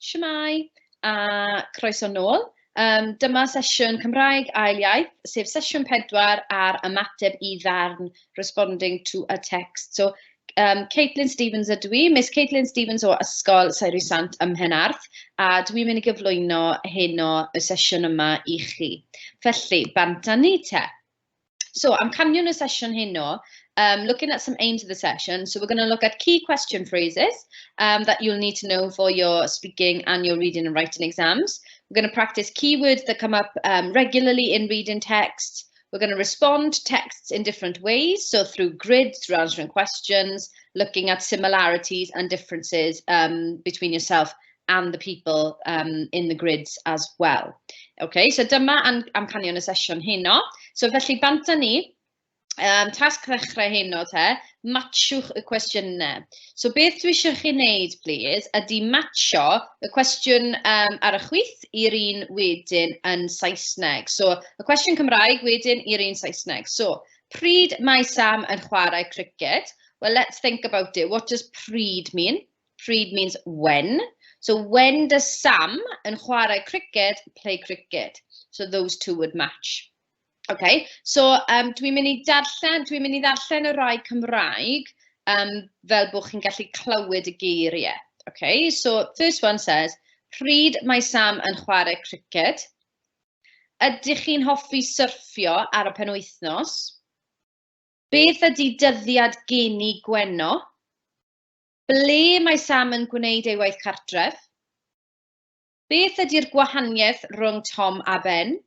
Shwmai, a croeso nôl. Dyma sesiwn Cymraeg ail iaith, sef sesiwn 4 ar ymateb i ddarn, responding to a text. So, Caitlin Stevens ydw i, Miss Caitlin Stevens o ysgol Sairi Sant ym Mhenarth, a dwi'n mynd i gyflwyno heno y sesiwn yma i chi. Felly, banta ni te. So, amcanion y sesiwn heno, looking at some aims of the session. So we're going to look at key question phrases that you'll need to know for your speaking and your reading and writing exams. We're going to practice keywords that come up regularly in reading text. We're going to respond to texts in different ways. So through grids, through answering questions, looking at similarities and differences between yourself and the people in the grids as well. Okay, so dyma amcanion y sesiwn heno. So felly banta ni, tasg ddechrau heno te, matchwch y cwestiynau. So beth dwi eisiau chi wneud, please, ydy matcho y cwestiwn ar y chwith i'r un wedyn yn Saesneg. So y cwestiwn Cymraeg wedyn i'r un Saesneg. So, pryd mae Sam yn chwarae cricket? Well, let's think about it. What does pryd mean? Pryd means when. So when does Sam yn chwarae cricket play cricket? So those two would match. Okay, so dwi'n mynd i ddarllen y rai Cymraeg fel bod chi'n gallu clywed y geiriau. Okay, so first one says, pryd mae Sam yn chwarae cricket? Ydych chi'n hoffi syrffio ar y penwythnos? Beth ydy dyddiad geni Gwenno? Ble mae Sam yn gwneud ei waith cartref? Beth ydy'r gwahaniaeth rhwng Tom a Ben?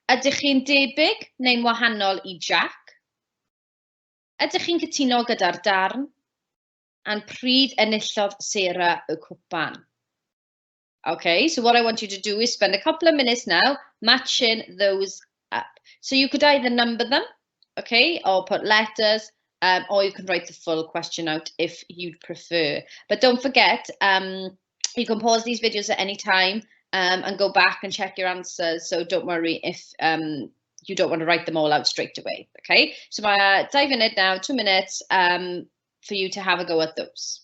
Ydych chi'n debyg neu'n wahanol i Jack? Ydych chi'n cytuno gyda'r darn? And pryd enillodd Sarah y cwpan? Okay, so what I want you to do is spend a couple of minutes now matching those up. So you could either number them, okay, or put letters, or you can write the full question out if you'd prefer. But don't forget, you can pause these videos at any time and go back and check your answers. So don't worry if you don't want to write them all out straight away. Okay, so dive in it now, 2 minutes for you to have a go at those.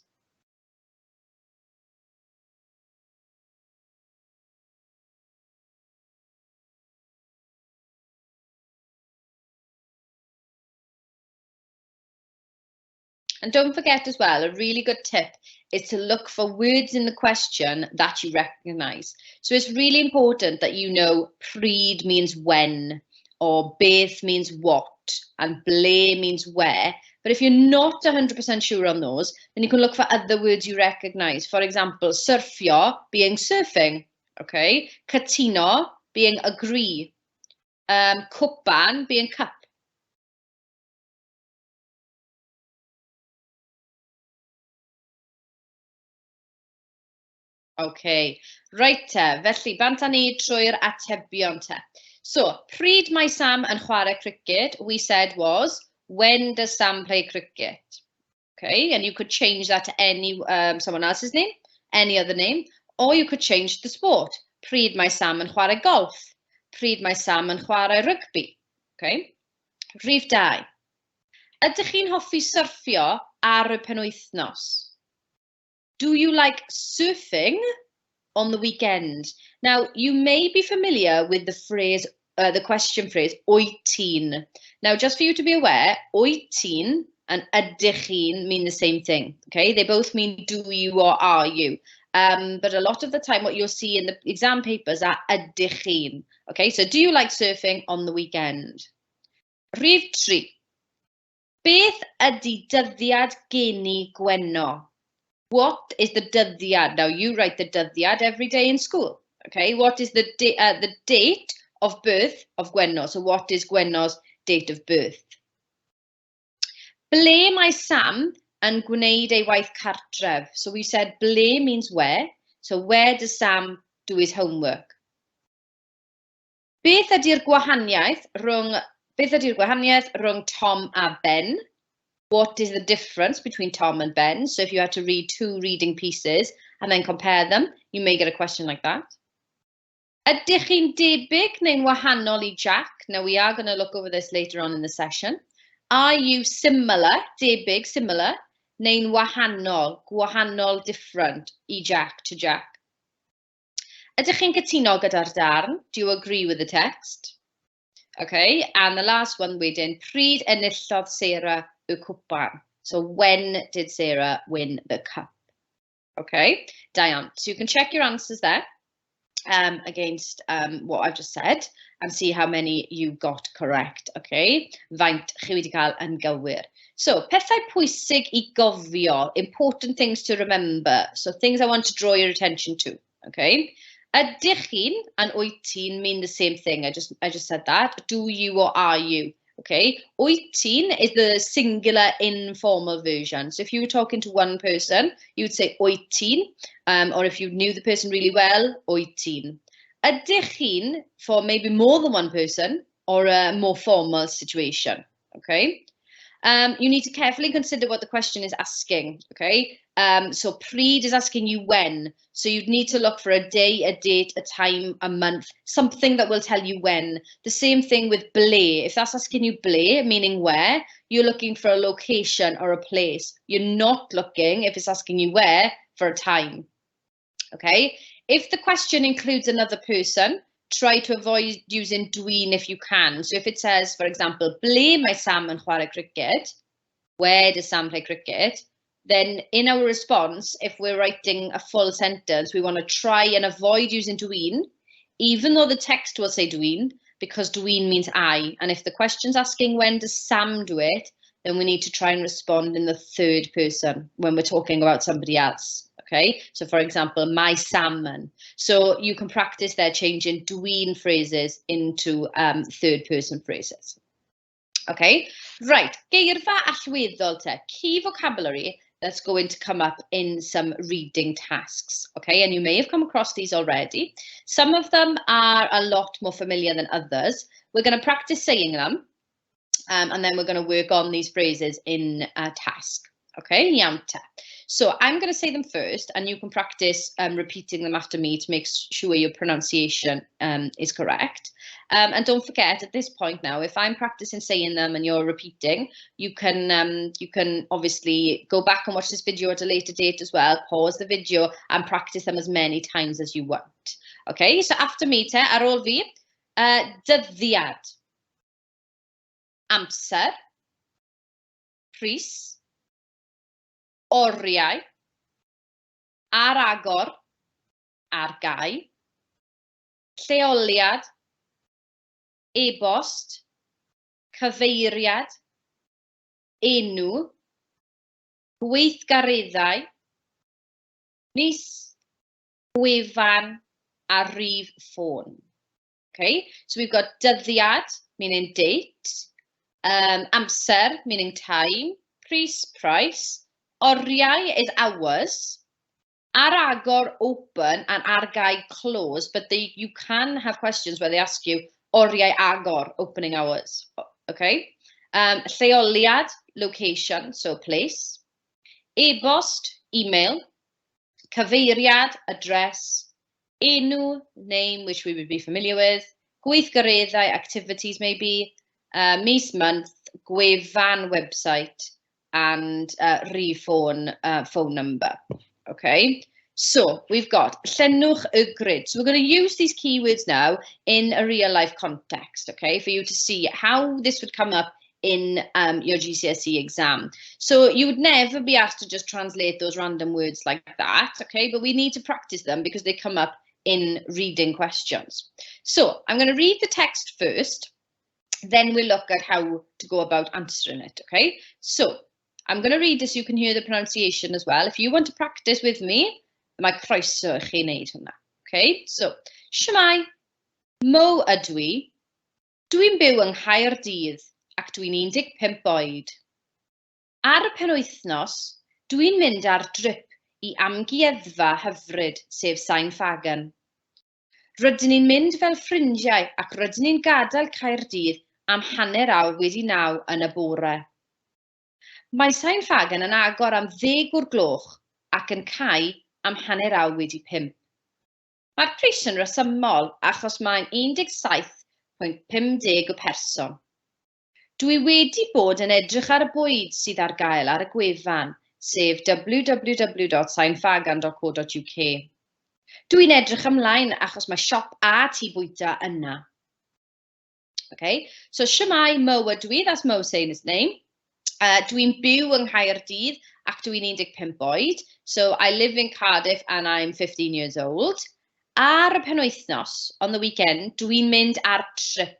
And don't forget as well, a really good tip is to look for words in the question that you recognise. So it's really important that you know pryd means when, or beth means what, and ble means where. But if you're not 100% sure on those, then you can look for other words you recognise. For example, syrffio being surfing, okay? Cytuno being agree. Cwpan being cup. Okay, right te, felly banta ni trwy'r atebion te. So, pryd mae Sam yn chwarae cricket, we said was, when does Sam play cricket? Okay, and you could change that to any someone else's name, any other name, or you could change the sport. Pryd mae Sam yn chwarae golf. Pryd mae Sam yn chwarae rugby. Okay, rhif 2. Ydych chi'n hoffi syrffio ar y penwythnos? Do you like surfing on the weekend? Now, you may be familiar with the phrase, the question phrase, wyt ti'n. Now, just for you to be aware, wyt ti'n and ydych chi'n mean the same thing. Okay, they both mean do you or are you. But a lot of the time, what you'll see in the exam papers are ydych chi'n. Okay, so do you like surfing on the weekend? Rhif 3. Beth ydy dyddiad geni Gwenno? What is the dyddiad? Now you write the dyddiad every day in school. Okay, what is the date of birth of Gwenno? So what is Gwenno's date of birth? Ble mae Sam yn gwneud ei waith cartref? So we said ble means where. So where does Sam do his homework? Beth ydy'r gwahaniaeth rhwng Tom a Ben? What is the difference between Tom and Ben? So if you had to read 2 reading pieces and then compare them, you may get a question like that. Ydych chi'n debyg neu'n wahanol i Jack? Now we are going to look over this later on in the session. Are you similar, debyg, similar, neu'n wahanol, gwahanol, different, i Jack to Jack. Ydych chi'n cytuno gyda'r darn? Do you agree with the text? Okay, and the last one wedyn, pryd enillodd Sarah y cwpan? So when did Sarah win the cup? Okay, Diane, so you can check your answers there against what I've just said and see how many you got correct, okay? Faint chi wedi cael yn gywir. So, pethau pwysig I gofio, important things to remember. So, things I want to draw your attention to, okay? Ydych chi'n and wyt ti'n mean the same thing. I just said that. Do you or are you? Okay. Wyt ti'n is the singular informal version. So if you were talking to one person, you would say wyt ti'n. Or if you knew the person really well, wyt ti'n. Ydych chi'n for maybe more than one person or a more formal situation. Okay. You need to carefully consider what the question is asking, okay? So pryd is asking you when. So you'd need to look for a day, a date, a time, a month, something that will tell you when. The same thing with ble. If that's asking you ble, meaning where, you're looking for a location or a place. You're not looking, if it's asking you where, for a time, okay? If the question includes another person, try to avoid using dwi'n if you can. So if it says, for example, ble mae Sam yn chwarae cricket, where does Sam play cricket? Then in our response, if we're writing a full sentence, we want to try and avoid using dwi'n, even though the text will say dwi'n, because dwi'n means I. And if the question's asking when does Sam do it, then we need to try and respond in the third person when we're talking about somebody else. Okay, so for example, my salmon. So you can practice there changing dwi'n phrases into third person phrases. Okay, right, geirfa allweddol te, key vocabulary that's going to come up in some reading tasks. Okay, and you may have come across these already. Some of them are a lot more familiar than others. We're going to practice saying them, and then we're going to work on these phrases in a task. Okay, Ymateb. So I'm going to say them first, and you can practice repeating them after me to make sure your pronunciation is correct. And don't forget, at this point now, if I'm practicing saying them and you're repeating, you can obviously go back and watch this video at a later date as well, pause the video and practice them as many times as you want. Okay, so after me te, ar ôl fi, dyddiad, amser, pris, oriau, ar agor, ar gau, lleoliad, e-bost, cyfeiriad, enw, gweithgareddau, mis, gwefan, a rhif ffôn. Okay, so we've got dyddiad, meaning date, amser, meaning time, pris, price, oriau is hours, ar agor, open, and ar gau, close, but you can have questions where they ask you oriau agor, opening hours, okay? Lleoliad, location, so place. E-bost, email. Cyfeiriad, address. Enw, name, which we would be familiar with. Gweithgareddau, activities maybe. Mis, month. Gwefan, website. And rhif phone, phone number. Okay, so we've got llenwch y grid. So we're going to use these keywords now in a real life context, okay, for you to see how this would come up in your GCSE exam. So you would never be asked to just translate those random words like that, okay, but we need to practice them because they come up in reading questions. So I'm going to read the text first, then we'll look at how to go about answering it, okay? So I'm going to read this so you can hear the pronunciation as well. If you want to practice with me, mae croeso I chi wneud hwnna. Okay, so, shwmai, mo ydw I, dwi'n byw yng Nghaerdydd ac dwi'n 15 oed. Ar y penwythnos, dwi'n mynd ar drip I amgueddfa hyfryd sef Sain Fagan. Rydyn ni'n mynd fel ffrindiau ac rydyn ni'n gadael Caerdydd am hanner awr wedi 9 yn y bore. Mae Sain Fagan yn agor am 10 o'r gloch ac yn cau am hanner awr wedi 5. Mae'r pris yn resymol achos mae'n 17.50 o person. Dwi wedi bod yn edrych ar y bwyd sydd ar gael ar y gwefan, sef www.sainfagan.co.uk. Dwi'n edrych ymlaen achos mae siop a tŷ bwyta yna. Okay, so shwmai Mo ydw I, that's Mo saying his name. Dwi'n byw yng Nghaerdydd ac dwi'n 15 oed. So I live in Cardiff and I'm 15 years old. Ar y penwythnos, on the weekend, dwi'n mynd ar trip.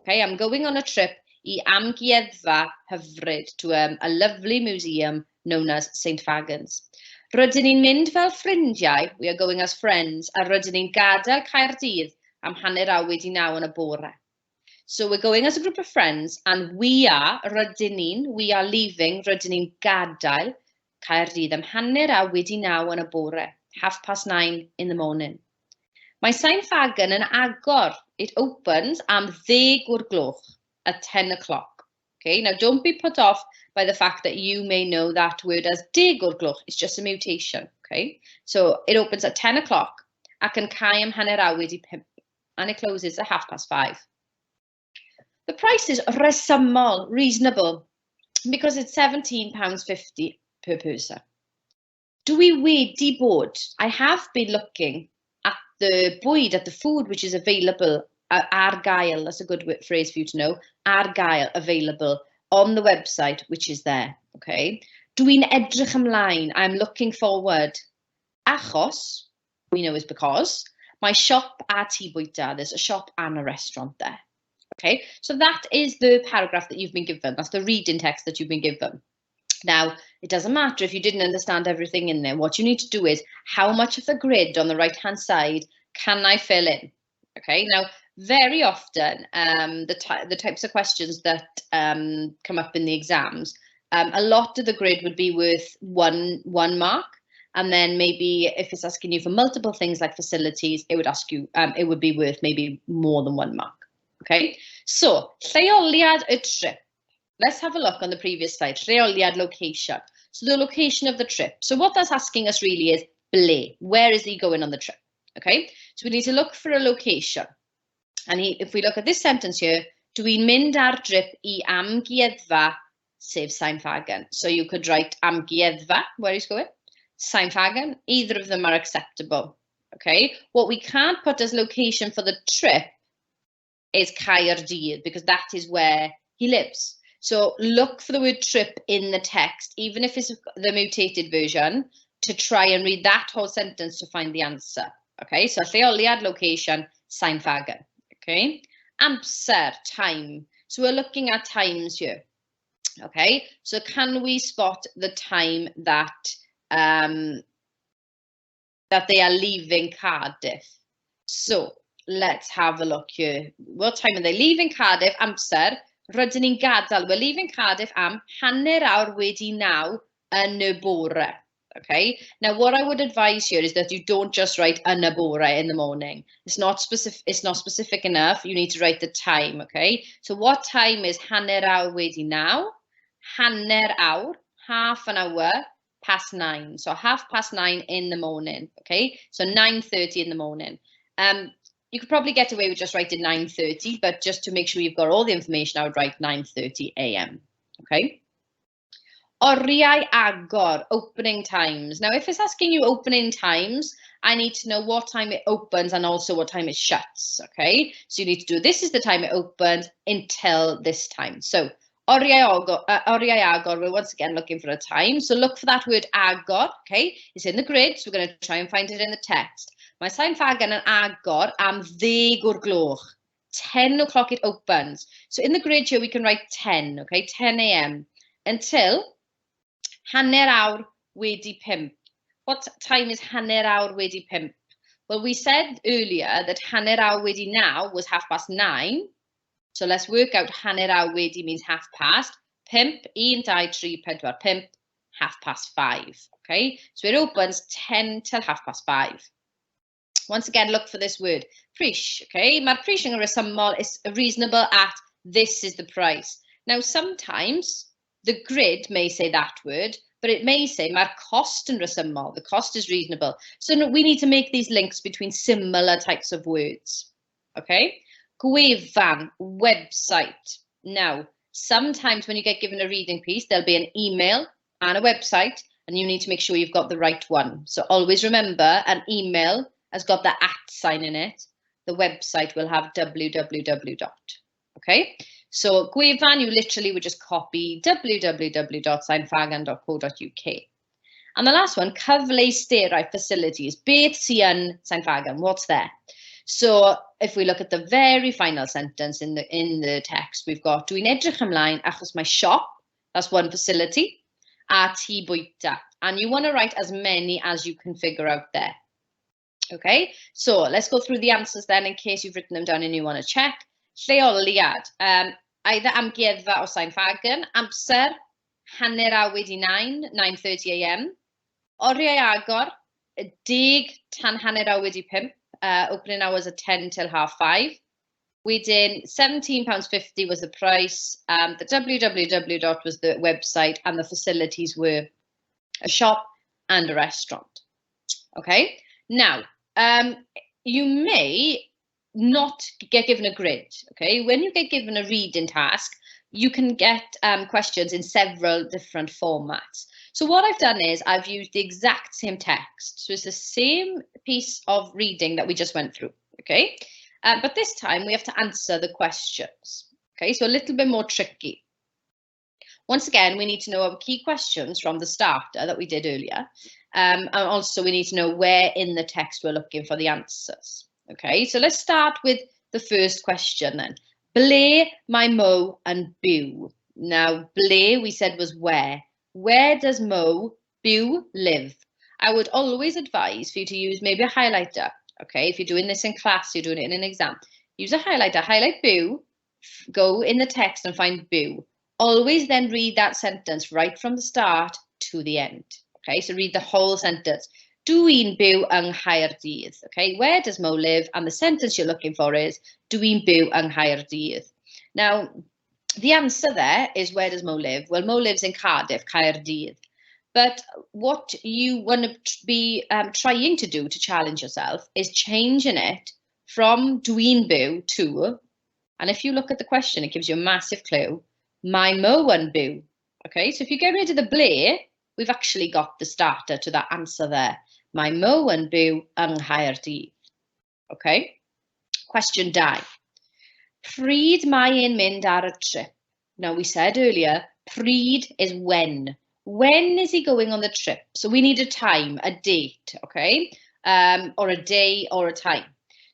Okay, I'm going on a trip I amgueddfa hyfryd to a lovely museum known as St Fagans. Rydyn ni'n mynd fel ffrindiau, we are going as friends, a rydyn ni'n gadael Caerdydd am 8:30 yn y bore. So we're going as a group of friends and we are leaving, rydyn ni'n gadael Caerdydd am 8:30 yn y bore, 9:30 in the morning. Mae Sain Fagan yn agor. It opens am 10 o'r gloch at 10 o'clock. Okay, now don't be put off by the fact that you may know that word as 10 o'r gloch. It's just a mutation. Okay, so it opens at 10 o'clock ac yn cau am 4:30 and it closes at 5:30. The price is resymol, reasonable, because it's £17.50 per person. Dwi wedi bod, I have been looking at the bwyd, at the food which is available ar gael, that's a good phrase for you to know, ar gael, available on the website which is there, okay? Dwi'n edrych ymlaen, I'm looking forward. Achos, we know is because, my shop a tŷ bwyta, there's a shop and a restaurant there. Okay, so that is the paragraph that you've been given. That's the reading text that you've been given. Now, it doesn't matter if you didn't understand everything in there. What you need to do is, how much of the grid on the right-hand side can I fill in? Okay, now, very often, the types of questions that come up in the exams, a lot of the grid would be worth one mark. And then maybe if it's asking you for multiple things like facilities, it would ask you, it would be worth maybe more than 1 mark. Okay, so lleoliad y trip. Let's have a look on the previous slide. Lleoliad, location. So the location of the trip. So what that's asking us really is ble. Where is he going on the trip? Okay, so we need to look for a location. And if we look at this sentence here, dwi'n mynd ar trip I amgueddfa sef Sain Fagan. So you could write amgueddfa, where he's going. Sain Fagan, either of them are acceptable. Okay, what we can't put as location for the trip is Caerdydd, because that is where he lives. So look for the word trip in the text, even if it's the mutated version, to try and read that whole sentence to find the answer. Okay, so lleoliad, location, Sain Fagan. Okay, amser, time. So we're looking at times here. Okay, so can we spot the time that that they are leaving Cardiff? So let's have a look here. What time are they leaving Cardiff? Amser, rydyn ni'n gadael. We're leaving Cardiff am 9:30 yn y bore. Okay. Now, what I would advise here is that you don't just write yn y bore in the morning. It's not specific enough. You need to write the time. Okay. So what time is 9:30? Hanner awr, half an hour past 9. So 9:30 in the morning. Okay. So 9:30 in the morning. You could probably get away with just writing 9:30, but just to make sure you've got all the information, I would write 9:30 AM. Okay. Oriau agor, opening times. Now, if it's asking you opening times, I need to know what time it opens and also what time it shuts. Okay. So you need to do, this is the time it opens until this time. So oriau agor, we're once again looking for a time. So look for that word agor. Okay. It's in the grid, so we're going to try and find it in the text. Mae Sain Fagan yn agor am 10 o'r gloch. 10 o'clock it opens. So in the grid here, we can write 10, okay, 10 AM, until hanner awr wedi 5. What time is hanner awr wedi 5? Well, we said earlier that hanner awr wedi now was 9:30. So let's work out hanner awr wedi means 5:30. 5, 1, 2, 3, 4, 5, 5:30. Okay, so it opens 10 till 5:30. Once again, look for this word, prish, okay? Mae'r prish yn resymol is reasonable at this is the price. Now, sometimes the grid may say that word, but it may say mae'r cost yn resymol. The cost is reasonable. So we need to make these links between similar types of words, okay? Gwefan, website. Now, sometimes when you get given a reading piece, there'll be an email and a website, and you need to make sure you've got the right one. So always remember, an email has got the @ sign in it. The website will have www. Okay, so gwefan, you literally would just copy www.cymfagan.co.uk. And the last one, cyfleusterau facilities. Beth sy yn Cymfagan? What's there? So if we look at the very final sentence in the text, we've got dwi'n edrych ymlaen achos mae shop, that's one facility, a tŷ bwyta. And you want to write as many as you can figure out there. Okay, so let's go through the answers then in case you've written them down and you want to check. Lleoliad, either amgueddfa o Cymfagan, amser, hanner awr wedi 9:30 AM. Oriau agor, 10 tan hanner awr wedi 5, opening hours are 10 till 5:30. Wedyn, £17.50 was the price, the www was the website, and the facilities were a shop and a restaurant. Okay, now, you may not get given a grid. Okay, when you get given a reading task, you can get questions in several different formats. So what I've done is I've used the exact same text. So it's the same piece of reading that we just went through. Okay, but this time we have to answer the questions. Okay, so a little bit more tricky. Once again, we need to know our key questions from the starter that we did earlier. And also we need to know where in the text we're looking for the answers. Okay, so let's start with the first question then. Ble mae Mo yn byw? Now, ble we said was where. Where does Mo byw live? I would always advise for you to use maybe a highlighter. Okay, if you're doing this in class, you're doing it in an exam. Use a highlighter, highlight byw, go in the text and find byw. Always then read that sentence right from the start to the end. Okay, so read the whole sentence. Dwi'n byw yng Nghaerdydd. Okay, where does Mo live? And the sentence you're looking for is dwi'n byw yng Nghaerdydd. Now, the answer there is where does Mo live? Well, Mo lives in Cardiff, Caerdydd. But what you want to be trying to do to challenge yourself is changing it from dwi'n byw to, and if you look at the question, it gives you a massive clue, mae Mo yn byw. Okay, so if you get rid of the ble, we've actually got the starter to that answer there. Mae Mo yn byw yng Nghaerdydd. Okay, question 2. Pryd mae e'n mynd ar y trip? Now we said earlier, pryd is when. When is he going on the trip? So we need a time, a date, okay? Or a day or a time.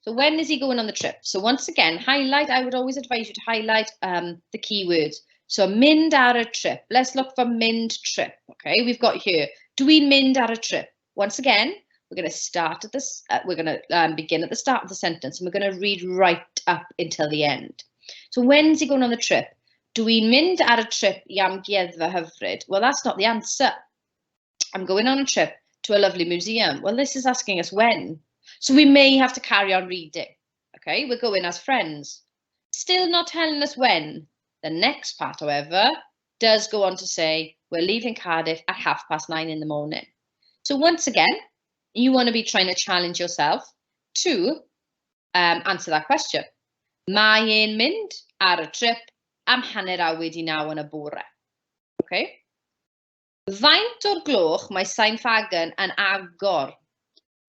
So when is he going on the trip? So once again, highlight, I would always advise you to highlight the keywords. So mynd ar y trip. Let's look for mynd trip, okay? We've got here, dwi'n mynd ar y trip. Once again, we're going to start at this, we're going to begin at the start of the sentence and we're going to read right up until the end. So when's he going on the trip? Dwi'n mynd ar y trip I amgueddfa hyfryd. Well, that's not the answer. I'm going on a trip to a lovely museum. Well, this is asking us when. So we may have to carry on reading. Okay, we're going as friends. Still not telling us when. The next part, however, does go on to say, we're leaving Cardiff at 9:30 in the morning. So once again, you want to be trying to challenge yourself to answer that question. Mae e'n mynd ar y trip am hanner awr wedi 9 yn y bore. Okay. Faint o'r gloch mae Cymfagan yn agor?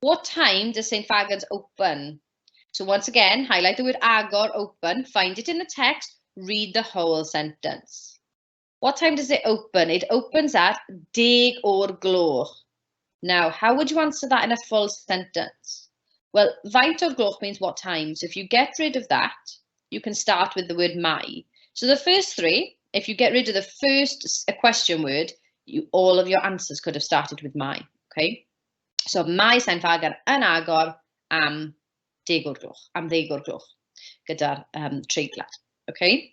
What time does Cymfagan's open? So once again, highlight the word agor, open, find it in the text, read the whole sentence. What time does it open? It opens at 10 o'r gloch. Now, how would you answer that in a full sentence? Well, faint o'r gloch means what time. So if you get rid of that, you can start with the word mae. So the first 3, if you get rid of the first question word, all of your answers could have started with mae. Okay. So mae Cymfagan yn agor am 10 o'r gloch, am 10 o'r gloch, gyda'r treiglad. Okay.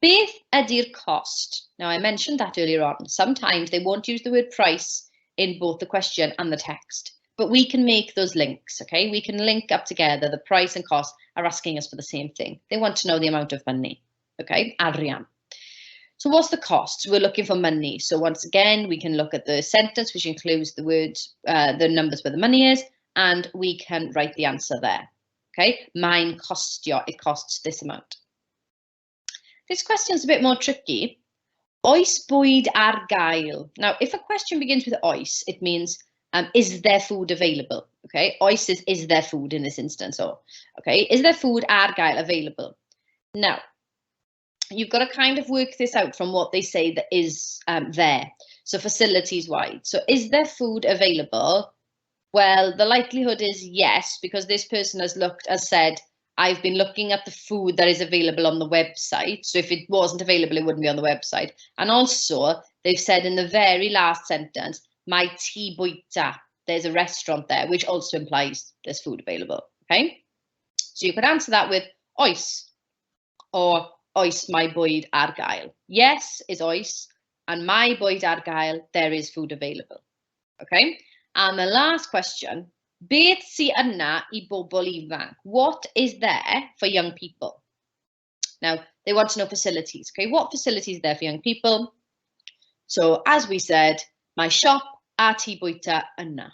Beth ydy'r cost? Now, I mentioned that earlier on. Sometimes they won't use the word price in both the question and the text, but we can make those links, okay? We can link up together. The price and cost are asking us for the same thing. They want to know the amount of money, okay? Arian. So what's the cost? We're looking for money. So once again, we can look at the sentence, which includes the words, the numbers where the money is, and we can write the answer there, okay? Mae'n costio, it costs this amount. This question's a bit more tricky. Oes bwyd ar gael. Now, if a question begins with oes, it means is there food available? Okay, oes is there food in this instance? Or okay, is there food ar gael available? Now, you've got to kind of work this out from what they say that is there. So facilities wide. So is there food available? Well, the likelihood is yes, because this person has said, I've been looking at the food that is available on the website. So if it wasn't available, it wouldn't be on the website. And also, they've said in the very last sentence, my tŷ bwyta. There's a restaurant there, which also implies there's food available. Okay? So you could answer that with oes, or oes my bwyd ar gael. Yes is oes, and my bwyd ar gael, there is food available. Okay? And the last question, beth sy yna I bobl ifanc? What is there for young people? Now, they want to know facilities. Okay, what facilities are there for young people? So, as we said, my shop a tŷ bwyta yna.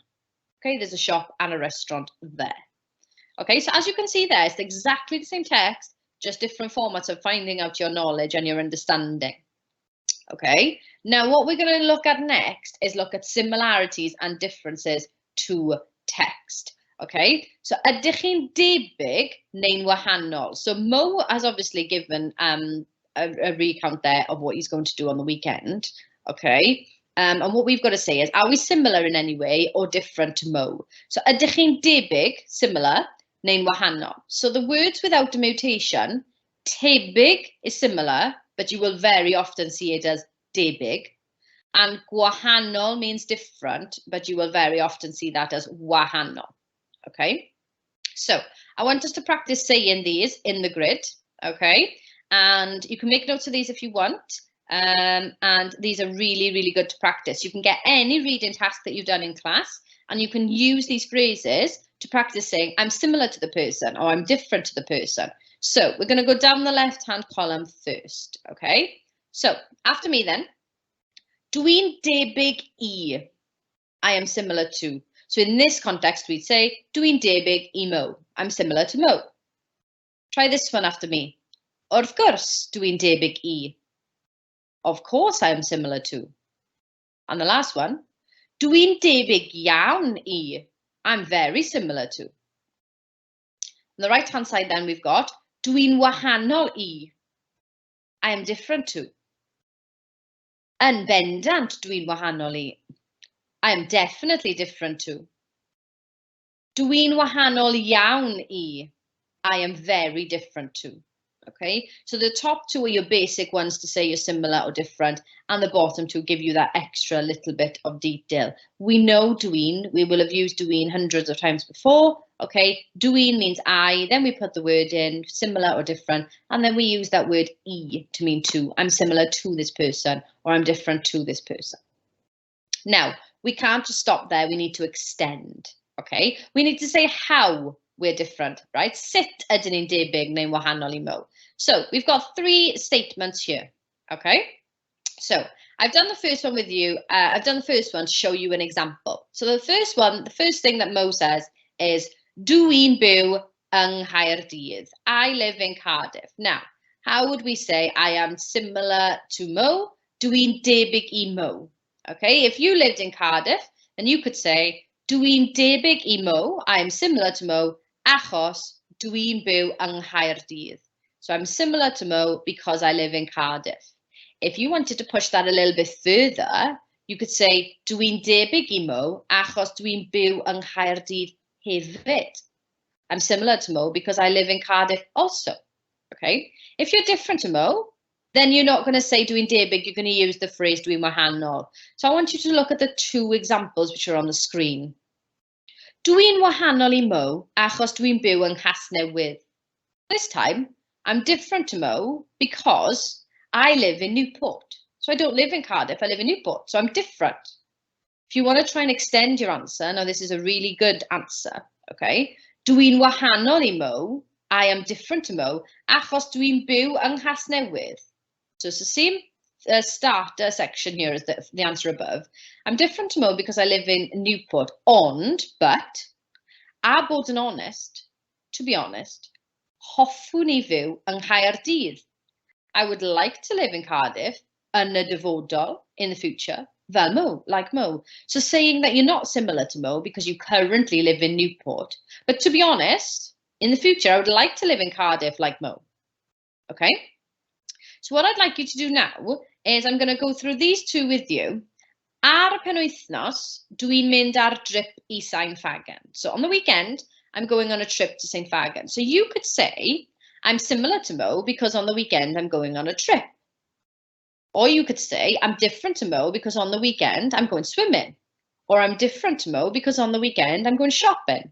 Okay, there's a shop and a restaurant there. Okay, so as you can see there, it's exactly the same text, just different formats of finding out your knowledge and your understanding. Okay, now what we're going to look at next is look at similarities and differences to text. Okay, so ydych chi'n debyg neu'n wahanol? So Mo has obviously given a recount there of what he's going to do on the weekend. Okay, and what we've got to say is, are we similar in any way or different to Mo? So ydych chi'n debyg, similar, neu'n wahanol? So the words without a mutation, tebyg is similar, but you will very often see it as debyg. And gwahanol means different, but you will very often see that as wahanol. Okay, so I want us to practice saying these in the grid. Okay, and you can make notes of these if you want. And these are really, really good to practice. You can get any reading task that you've done in class, and you can use these phrases to practice saying, I'm similar to the person, or I'm different to the person. So we're going to go down the left-hand column first, okay? So after me then, dwi'n debyg I. I am similar to. So in this context, we'd say, dwi'n debyg I Mo. I'm similar to Mo. Try this one after me. Wrth gwrs, dwi'n debyg I. Of course I am similar to. And the last one, dwi'n debyg iawn I. I'm very similar to. On the right-hand side then we've got, dwi'n wahanol I. I am different to. Yn bendant dwi'n wahanol I. I am definitely different to. Dwi'n wahanol iawn I. I am very different to. Okay, so the top two are your basic ones to say you're similar or different, and the bottom two give you that extra little bit of detail. We know dwi'n, we will have used dwi'n hundreds of times before. Okay, dwi'n means I, then we put the word in, similar or different, and then we use that word I to mean to. I'm similar to this person, or I'm different to this person. Now, we can't just stop there, we need to extend. Okay, we need to say how we're different, right? Sut ydyn ni'n debyg neu'n wahanol I Mo? So we've got three statements here, okay? So I've done the first one with you. I've done the first one to show you an example. So the first one, the first thing that Mo says is, dwi'n byw yng Nghaerdydd. I live in Cardiff. Now, how would we say I am similar to Mo? Dwi'n debyg I Mo. Okay, if you lived in Cardiff, then you could say, dwi'n debyg I Mo. I am similar to Mo achos dwi'n byw yng Nghaerdydd. So I'm similar to Mo because I live in Cardiff. If you wanted to push that a little bit further, you could say, dwi'n debyg I Mo achos dwi'n byw yng Nghaerdydd hefyd. I'm similar to Mo because I live in Cardiff also. Okay, if you're different to Mo, then you're not going to say dwi'n debyg, you're going to use the phrase dwi'n wahanol. So I want you to look at the two examples which are on the screen. Dwi'n wahanol I Mo achos dwi'n byw yng Nghasnewydd. This time, I'm different to Mo because I live in Newport. So I don't live in Cardiff, I live in Newport, so I'm different. If you want to try and extend your answer, now this is a really good answer, okay? Dwi'n wahanol I Mo, I am different to Mo achos dwi'n byw yng Nghasnewydd. So it's the same starter section here as the answer above. I'm different to Mo because I live in Newport, but, a bod yn honest, to be honest, hoffwn I fyw yng Nghaerdydd. I would like to live in Cardiff, yn y dyfodol in the future, fel Mo, like Mo. So saying that you're not similar to Mo because you currently live in Newport. But to be honest, in the future, I would like to live in Cardiff like Mo. Okay? So what I'd like you to do now is I'm going to go through these two with you. Ar y penwythnos, dwi'n mynd ar trip I St Fagan. So on the weekend, I'm going on a trip to St Fagan. So you could say, I'm similar to Mo because on the weekend, I'm going on a trip. Or you could say, I'm different to Mo because on the weekend, I'm going swimming. Or I'm different to Mo because on the weekend, I'm going shopping.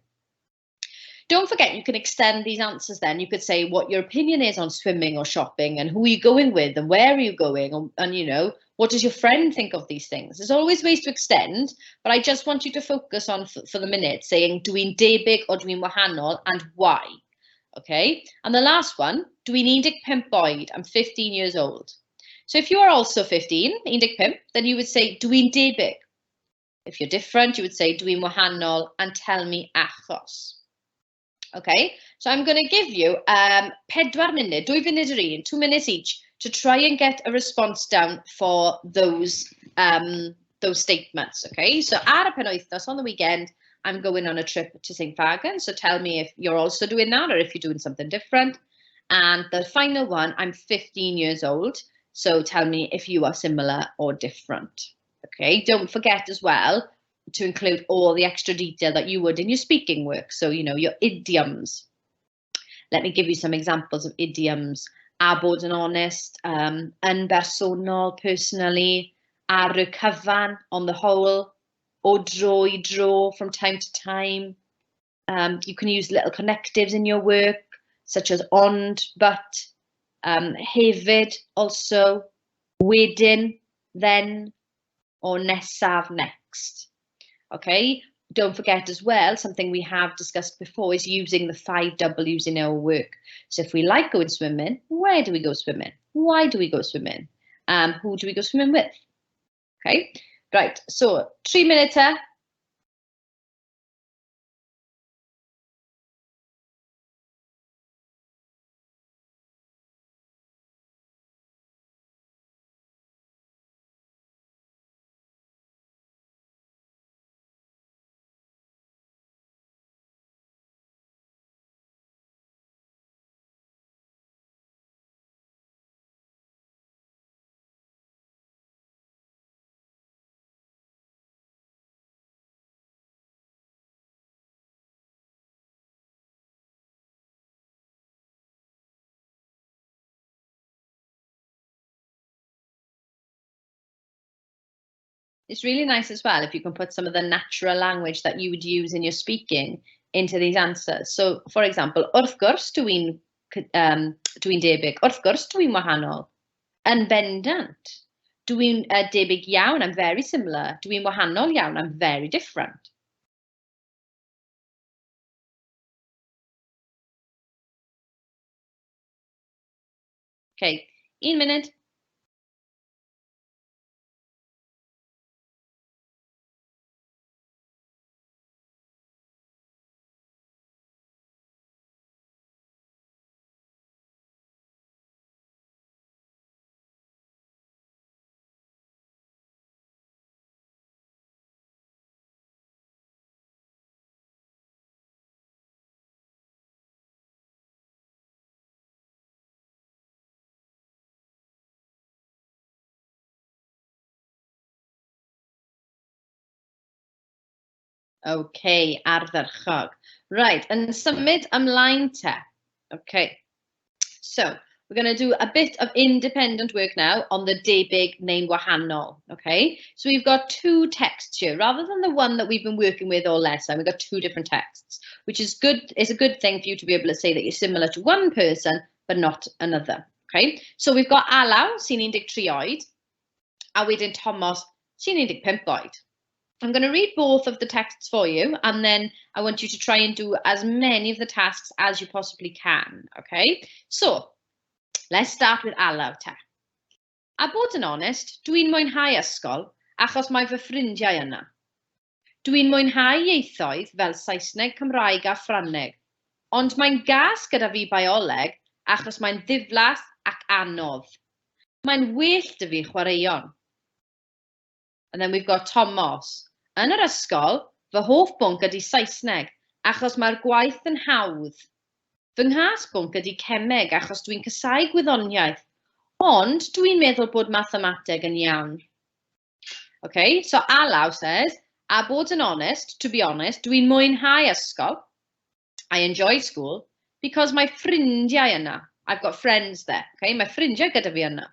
Don't forget, you can extend these answers then. You could say what your opinion is on swimming or shopping and who are you going with and where are you going and you know, what does your friend think of these things? There's always ways to extend, but I just want you to focus on, for the minute, saying dwi'n debyg or dwi'n wahanol and why. Okay, and the last one, dwi'n 15 oed, I'm 15 years old. So if you are also 15, 15, then you would say dwi'n debyg. If you're different, you would say dwi'n wahanol and tell me achos. Okay, so I'm going to give you 4 munud, 2 funud yr un, 2 minutes each, to try and get a response down for those statements. Okay, so ar y penwythnos on the weekend, I'm going on a trip to St Fagan. So tell me if you're also doing that or if you're doing something different. And the final one, I'm 15 years old. So tell me if you are similar or different. Okay, don't forget as well to include all the extra detail that you would in your speaking work. So, you know, your idioms. Let me give you some examples of idioms. A bod yn honest, yn bersonol, personally, ar y cyfan, on the whole, o dro I dro, from time to time. You can use little connectives in your work, such as ond, but, hefyd, also, wedyn, then, or nesaf, next. Okay, don't forget as well, something we have discussed before is using the 5 W's in our work. So if we like going swimming, where do we go swimming? Why do we go swimming? Who do we go swimming with? Okay, right, so 3 minutes. It's really nice as well if you can put some of the natural language that you would use in your speaking into these answers. So, for example, wrth gwrs dwi'n debyg, wrth gwrs dwi'n wahanol, yn bendant. Dwi'n debyg iawn, I'm very similar. Dwi'n wahanol iawn, I'm very different. Okay, 1 minute. Okay, ardderchog. Right, and symud ymlaen te. Okay, so we're going to do a bit of independent work now on the debyg neu'n wahanol. Okay, so we've got 2 texts here rather than the one that we've been working with all lesson. We've got 2 different texts, which is good. It's a good thing for you to be able to say that you're similar to one person but not another. Okay, so we've got Alaw sy'n 13 oed, a wedyn Thomas sy'n 15 oed. I'm going to read both of the texts for you, and then I want you to try and do as many of the tasks as you possibly can, okay? So, let's start with Alaw te. A bod yn honest, dwi'n mwynhau ysgol achos mae fy ffrindiau yna. Dwi'n mwynhau ieithoedd fel Saesneg, Cymraeg a Ffrangeg, ond mae'n gas gyda fi bioleg achos mae'n ddiflas ac anodd. Mae'n well 'da fi chwaraeon. And then we've got Tom Moss. Yn yr ysgol, fy hoff bwnc ydy Saesneg, achos mae'r gwaith yn hawdd. Fy nghas bwnc ydy Cemeg, achos dwi'n casau gwyddoniaeth. Ond dwi'n meddwl bod mathemateg yn iawn. Okay, so Alaw says, a bod yn honest, to be honest, dwi'n mwynhau ysgol. I enjoy school because my ffrindiau yna. I've got friends there. Okay, my ffrindiau gyda fi yna.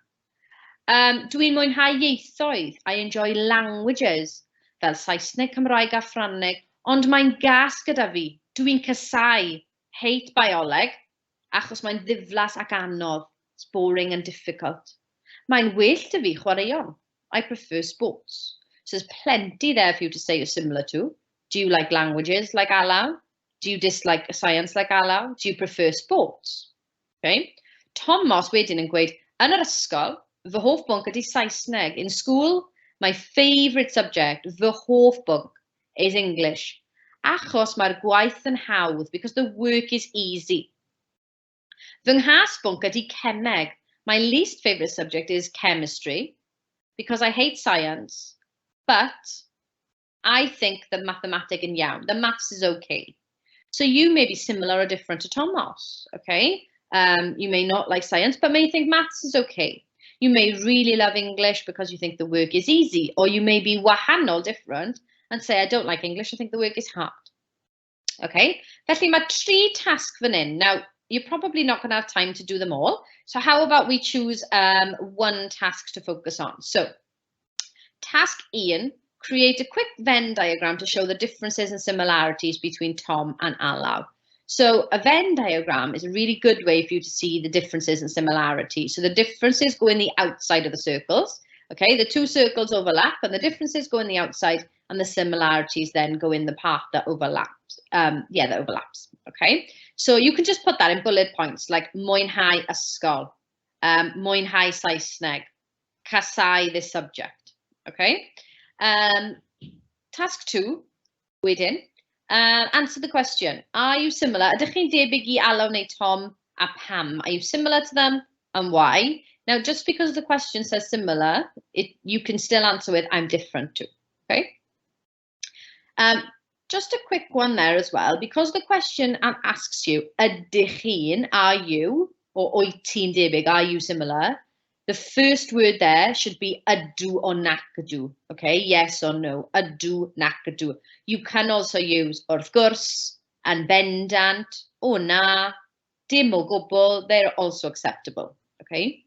Dwi'n mwynhau ieithoedd. I enjoy languages, fel Saesneg, Cymraeg a Ffrangeg, ond mae'n gas gyda fi. Dwi'n casau, hate bioleg, achos mae'n ddiflas ac anodd. It's boring and difficult. Mae'n well 'da fi chwaraeon. I prefer sports. So there's plenty there for you to say you're similar to. Do you like languages like Alaw? Do you dislike science like Alaw? Do you prefer sports? Okay. Tom Moss wedyn yn gweud, yn yr ysgol, fy hoff bwnc ydy Saesneg. In school, my favourite subject, fy hoff bwnc, is English. Achos mae'r gwaith yn hawdd, because the work is easy. Fy nghas bwnc ydy Cemeg. My least favourite subject is chemistry, because I hate science, but I think the mathematic yn iawn. The maths is okay. So you may be similar or different to Tom Moss, okay? You may not like science, but may think maths is okay. You may really love English because you think the work is easy, or you may be wahanol, different, and say, I don't like English, I think the work is hard. Okay, felly mae 3 tasg fan hyn. Now, you're probably not going to have time to do them all. So how about we choose one task to focus on? So, task 1, create a quick Venn diagram to show the differences and similarities between Tom and Alaw. So a Venn diagram is a really good way for you to see the differences and similarities. So the differences go in the outside of the circles. Okay, the 2 circles overlap and the differences go in the outside and the similarities then go in the part that overlaps. That overlaps. Okay, so you can just put that in bullet points like mwynhau ysgol, mwynhau Saesneg, casau this subject. Okay, task 2, wedyn, answer the question. Are you similar? Ydych chi'n debyg I Alaw neu Tom a pam? Are you similar to them and why? Now, just because the question says similar, you can still answer with I'm different to. Okay. Just a quick one there as well, because the question asks you, ydych chi'n, are you, or wyt ti'n debyg, are you similar? The first word there should be ydw or nac ydw, okay? Yes or no, ydw, nac ydw. You can also use wrth gwrs, and bendant, o na, dim o gwbl, they're also acceptable, okay?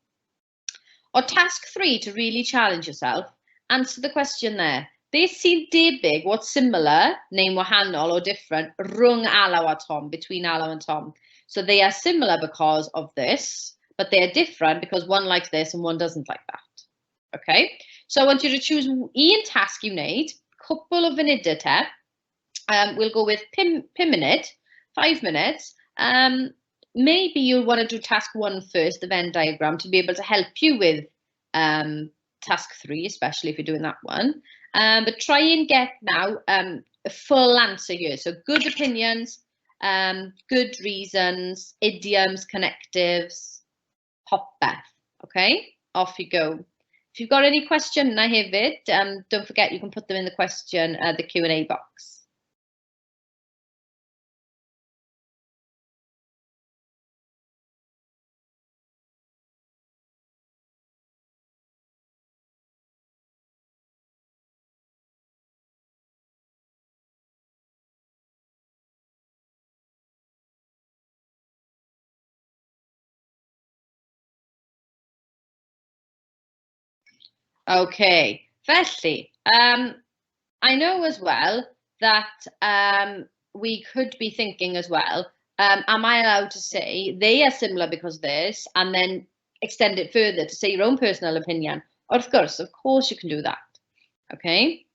Or task 3, to really challenge yourself, answer the question there. Beth sy'n debyg, what's similar, neu'n wahanol or different, rhwng Alaw a Tom, between Alaw and Tom. So they are similar because of this, but they are different because one likes this and one doesn't like that. Okay, so I want you to choose un task you need, cwpl o funudau te. We'll go with 5 minutes, 5 minutes. Maybe you'll want to do task 1 first, the Venn diagram, to be able to help you with task 3, especially if you're doing that one. But try and get now a full answer here. So good opinions, good reasons, idioms, connectives, popeth. Okay, off you go. If you've got any question na hefyd, don't forget you can put them in the question, the Q&A box. Okay, felly, I know as well that we could be thinking as well, am I allowed to say they are similar because of this, and then extend it further to say your own personal opinion? Of course you can do that, okay?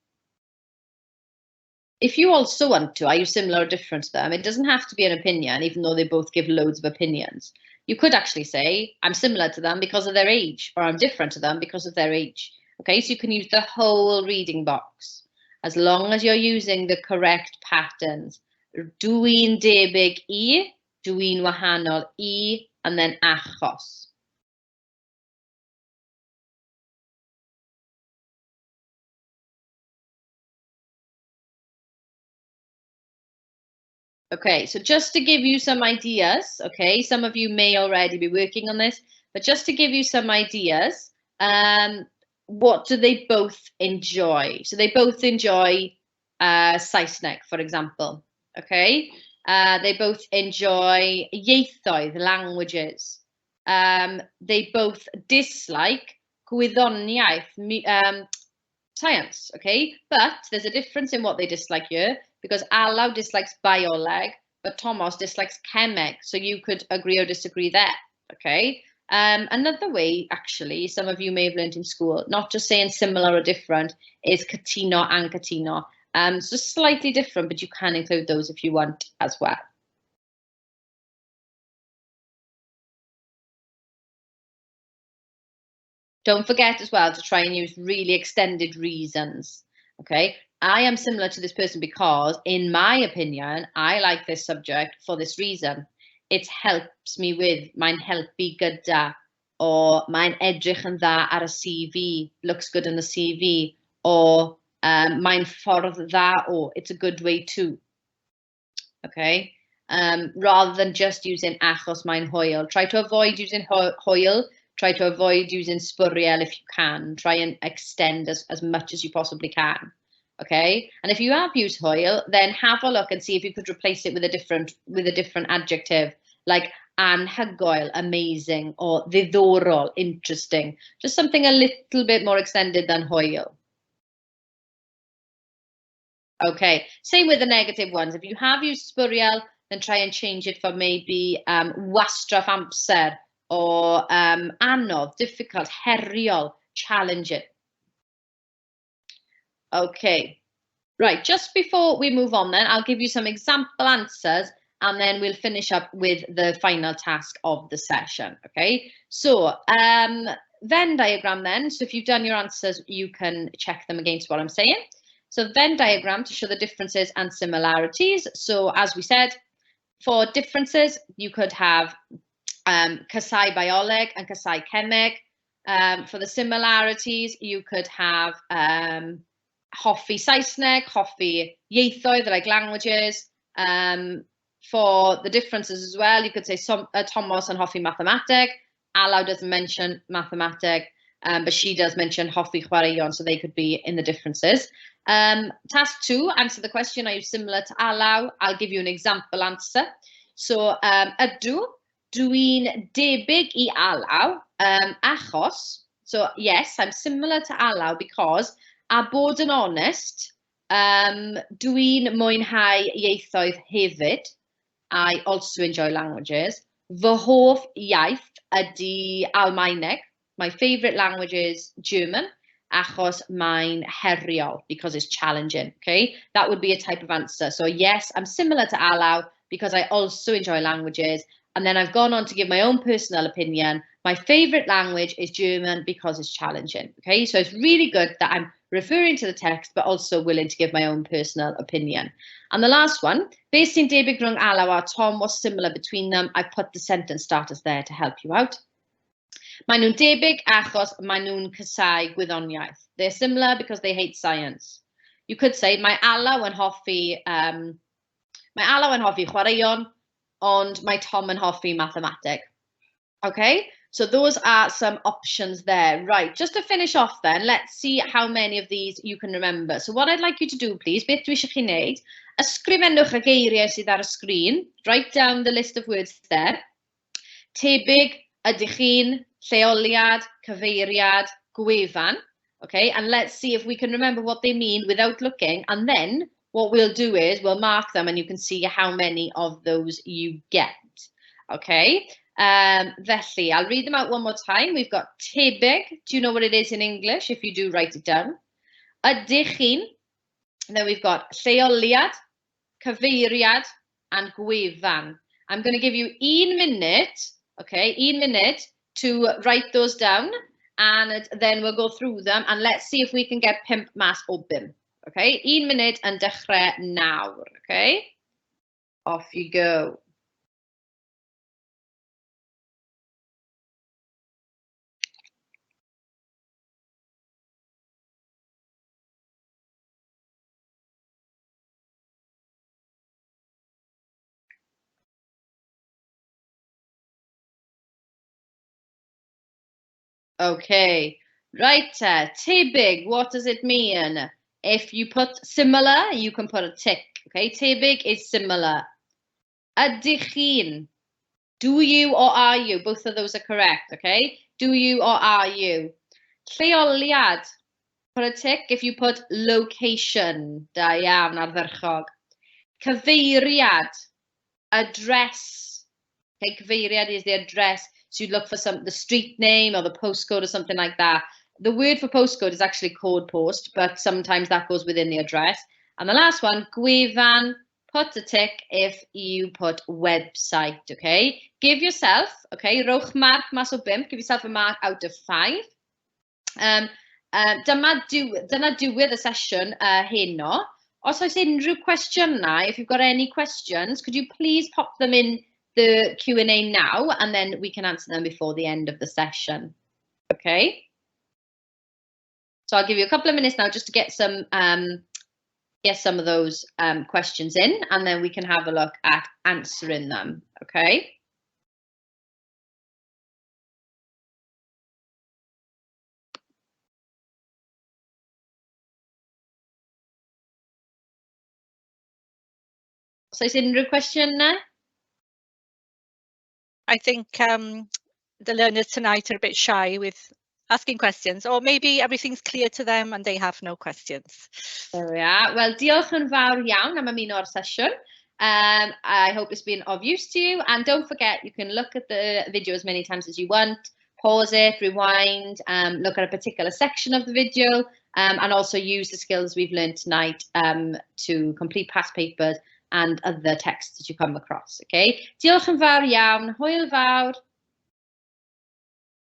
If you also want to, are you similar or different to them? It doesn't have to be an opinion, even though they both give loads of opinions. You could actually say, I'm similar to them because of their age, or I'm different to them because of their age. Okay, so you can use the whole reading box, as long as you're using the correct patterns. Dwi'n debyg I, dwi'n wahanol I, and then achos. Okay, so just to give you some ideas, okay, some of you may already be working on this, but just to give you some ideas, what do they both enjoy? So they both enjoy Saesneg, for example, okay? They both enjoy ieithoedd, languages. They both dislike gwyddoniaeth, science, okay? But there's a difference in what they dislike here because Alaw dislikes bioleg, but Thomas dislikes Cemeg. So you could agree or disagree there, okay? Another way, actually, some of you may have learned in school, not just saying similar or different, is cytuno and cytuno. So slightly different, but you can include those if you want as well. Don't forget as well to try and use really extended reasons. Okay, I am similar to this person because, in my opinion, I like this subject for this reason. It helps me with mae'n helpu gyda, or mae'n edrych yn dda ar y CV, looks good in the CV, or mae'n ffordd dda o, it's a good way too. Okay, rather than just using achos mae'n hwyl. Try to avoid using hwyl. Try to avoid using sbwriel if you can. Try and extend as much as you possibly can. Okay, and if you have used hwyl, then have a look and see if you could replace it with a different adjective, like anhygoel, amazing, or ddiddorol, interesting. Just something a little bit more extended than hwyl. Okay, same with the negative ones. If you have used sbwriel, then try and change it for maybe wastraff amser, or anodd, difficult, heriol, challenging. Okay, right, just before we move on then, I'll give you some example answers and then we'll finish up with the final task of the session, okay? So, Venn diagram then, so if you've done your answers, you can check them against what I'm saying. So Venn diagram to show the differences and similarities. So as we said, for differences, you could have casau bioleg and casau cemeg. For the similarities, you could have hoffi Saesneg, hoffi ieithoedd, like languages. For the differences as well, you could say Thomas and hoffi mathemateg. Alaw doesn't mention mathemateg, but she does mention hoffi chwaraeon, so they could be in the differences. Task 2, answer the question, are you similar to Alaw? I'll give you an example answer. So, ydw, dwi'n debyg I Alaw, achos, so yes, I'm similar to Alaw because, a bod yn honest, dwi'n mwynhau ieithoedd hefyd. I also enjoy languages. Fy hoff iaith ydy Almaeneg. My favourite language is German, achos mae'n heriol, because it's challenging, okay? That would be a type of answer. So yes, I'm similar to Alaw because I also enjoy languages. And then I've gone on to give my own personal opinion. My favourite language is German because it's challenging, okay? So it's really good that I'm referring to the text, but also willing to give my own personal opinion. And the last one, be sy'n debyg rhwng Alaw a Tom, was similar between them. I put the sentence starters there to help you out. Maen nhw'n debyg achos maen nhw'n casau gwyddoniaeth. They're similar because they hate science. You could say, mae Alaw yn hoffi chwaraeon, ond mae Tom yn hoffi mathemateg. Okay, so those are some options there. Right, just to finish off then, let's see how many of these you can remember. So what I'd like you to do, please, beth dwi eisiau chi wneud, ysgrifennwch y geiriau sydd ar y sgrin, write down the list of words there. Tebyg, ydych chi'n, lleoliad, cyfeiriad, gwefan. Okay, and let's see if we can remember what they mean without looking, and then what we'll do is we'll mark them and you can see how many of those you get. Okay, felly, I'll read them out one more time. We've got tebyg. Do you know what it is in English? If you do, write it down. Ydych chi'n. Then we've got lleoliad, cyfeiriad, and gwefan. I'm going to give you 1 minute, okay, 1 minute to write those down, and then we'll go through them, and let's see if we can get pimp mas o bim. Okay, 1 minute and dechrau nawr, okay? Off you go. Okay, right, tebyg, what does it mean? If you put similar, you can put a tick, okay? Tebyg is similar. Ydych chi'n? Do you or are you? Both of those are correct, okay? Do you or are you? Lleoliad, put a tick if you put location. Da iawn, ardderchog. Cyfeiriad, address. Okay, cyfeiriad is the address. So you'd look for the street name or the postcode or something like that. The word for postcode is actually code post, but sometimes that goes within the address. And the last one, gwefan, put a tick if you put website, okay? Give yourself, okay, rowch mark mas o 5, give yourself a mark out of 5. Dyna diwedd y sesiwn heno. Os oes unrhyw cwestiynau, if you've got any questions, could you please pop them in the Q&A now, and then we can answer them before the end of the session. Okay? So I'll give you a couple of minutes now just to get some of those questions in, and then we can have a look at answering them. Okay? So is unrhyw cwestiwn now? I think the learners tonight are a bit shy with asking questions, or maybe everything's clear to them and they have no questions. There we are. Well, diolch yn fawr iawn am ymuno o'r sesiwn. I hope it's been of use to you. And don't forget, you can look at the video as many times as you want, pause it, rewind, look at a particular section of the video, and also use the skills we've learned tonight to complete past papers and other texts that you come across. Okay? Diolch yn fawr iawn. Hwyl fawr.